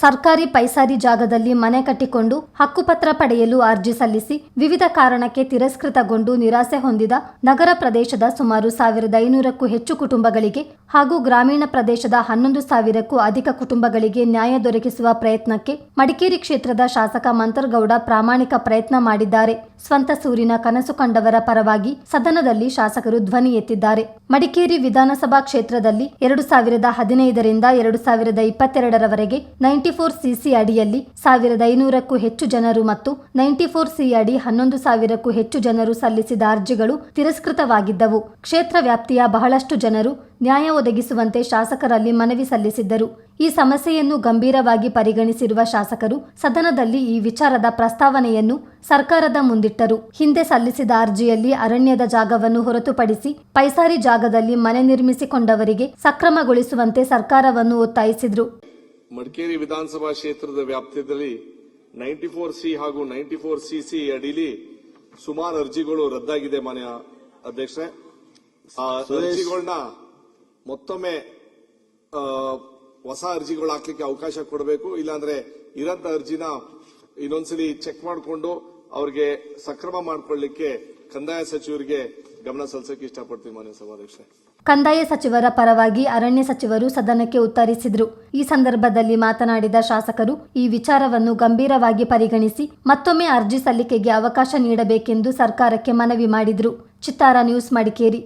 ಸರ್ಕಾರಿ ಪೈಸಾರಿ ಜಾಗದಲ್ಲಿ ಮನೆ ಕಟ್ಟಿಕೊಂಡು ಹಕ್ಕುಪತ್ರ ಪಡೆಯಲು ಅರ್ಜಿ ಸಲ್ಲಿಸಿ ವಿವಿಧ ಕಾರಣಕ್ಕೆ ತಿರಸ್ಕೃತಗೊಂಡು ನಿರಾಸೆ ಹೊಂದಿದ ನಗರ ಪ್ರದೇಶದ ಸುಮಾರು 1500ಕ್ಕೂ ಹೆಚ್ಚು ಕುಟುಂಬಗಳಿಗೆ ಹಾಗೂ ಗ್ರಾಮೀಣ ಪ್ರದೇಶದ 11,000ಕ್ಕೂ ಅಧಿಕ ಕುಟುಂಬಗಳಿಗೆ ನ್ಯಾಯ ದೊರಕಿಸುವ ಪ್ರಯತ್ನಕ್ಕೆ ಮಡಿಕೇರಿ ಕ್ಷೇತ್ರದ ಶಾಸಕ ಮಂತರ್ಗೌಡ ಪ್ರಾಮಾಣಿಕ ಪ್ರಯತ್ನ ಮಾಡಿದ್ದಾರೆ. ಸ್ವಂತ ಸೂರಿನ ಕನಸು ಕಂಡವರ ಪರವಾಗಿ ಸದನದಲ್ಲಿ ಶಾಸಕರು ಧ್ವನಿ ಎತ್ತಿದ್ದಾರೆ. ಮಡಿಕೇರಿ ವಿಧಾನಸಭಾ ಕ್ಷೇತ್ರದಲ್ಲಿ 2015ರಿಂದ 2022ರವರೆಗೆ 94cc ಅಡಿಯಲ್ಲಿ 1500ಕ್ಕೂ ಹೆಚ್ಚು ಜನರು ಮತ್ತು 94C ಅಡಿ 11,000ಕ್ಕೂ ಹೆಚ್ಚು ಜನರು ಸಲ್ಲಿಸಿದ ಅರ್ಜಿಗಳು ತಿರಸ್ಕೃತವಾಗಿದ್ದವು. ಕ್ಷೇತ್ರ ವ್ಯಾಪ್ತಿಯ ಬಹಳಷ್ಟು ಜನರು ನ್ಯಾಯ ಒದಗಿಸುವಂತೆ ಶಾಸಕರಲ್ಲಿ ಮನವಿ ಸಲ್ಲಿಸಿದ್ದರು. ಈ ಸಮಸ್ಯೆಯನ್ನು ಗಂಭೀರವಾಗಿ ಪರಿಗಣಿಸಿರುವ ಶಾಸಕರು ಸದನದಲ್ಲಿ ಈ ವಿಚಾರದ ಪ್ರಸ್ತಾವನೆಯನ್ನು ಸರ್ಕಾರದ ಮುಂದಿಟ್ಟರು. ಹಿಂದೆ ಸಲ್ಲಿಸಿದ ಅರ್ಜಿಯಲ್ಲಿ ಅರಣ್ಯದ ಜಾಗವನ್ನು ಹೊರತುಪಡಿಸಿ ಪೈಸಾರಿ ಜಾಗದಲ್ಲಿ ಮನೆ ನಿರ್ಮಿಸಿಕೊಂಡವರಿಗೆ ಸಕ್ರಮಗೊಳಿಸುವಂತೆ ಸರ್ಕಾರವನ್ನು ಒತ್ತಾಯಿಸಿದ್ರು. ಮಡಿಕೇರಿ ವಿಧಾನಸಭಾ ಕ್ಷೇತ್ರದ ವ್ಯಾಪ್ತಿಯಲ್ಲಿ 94C ಹಾಗೂ 94cc ಅಡಿಲಿ ಸುಮಾರು ಅರ್ಜಿಗಳು ರದ್ದಾಗಿದೆ. ಮಾನ್ಯ ಅಧ್ಯಕ್ಷರೇ, ಆ ಅರ್ಜಿಗಳನ್ನ ಮತ್ತೊಮ್ಮೆ ಹೊಸ ಅರ್ಜಿಗಳು ಹಾಕ್ಲಿಕ್ಕೆ ಅವಕಾಶ ಕೊಡಬೇಕು. ಇಲ್ಲಾಂದ್ರೆ ಇರಂತ ಅರ್ಜಿನ ಇನ್ನೊಂದ್ಸಲಿ ಚೆಕ್ ಮಾಡಿಕೊಂಡು ಅವ್ರಿಗೆ ಸಕ್ರಮ ಮಾಡಿಕೊಳ್ಳಿಕ್ಕೆ ಕಂದಾಯ ಸಚಿವರಿಗೆ ಗಮನ ಸಲ್ಲಿಸಕ್ಕೆ ಇಷ್ಟಪಡ್ತೀವಿ. ಮಾನ್ಯ ಸಭಾಧ್ಯಕ್ಷರೇ, ಕಂದಾಯ ಸಚಿವರ ಪರವಾಗಿ ಅರಣ್ಯ ಸಚಿವರು ಸದನಕ್ಕೆ ಉತ್ತರಿಸಿದ್ರು. ಈ ಸಂದರ್ಭದಲ್ಲಿ ಮಾತನಾಡಿದ ಶಾಸಕರು ಈ ವಿಚಾರವನ್ನು ಗಂಭೀರವಾಗಿ ಪರಿಗಣಿಸಿ ಮತ್ತೊಮ್ಮೆ ಅರ್ಜಿ ಸಲ್ಲಿಕೆಗೆ ಅವಕಾಶ ನೀಡಬೇಕೆಂದು ಸರ್ಕಾರಕ್ಕೆ ಮನವಿ ಮಾಡಿದ್ರು. ಚಿತ್ತಾರ ನ್ಯೂಸ್, ಮಡಿಕೇರಿ.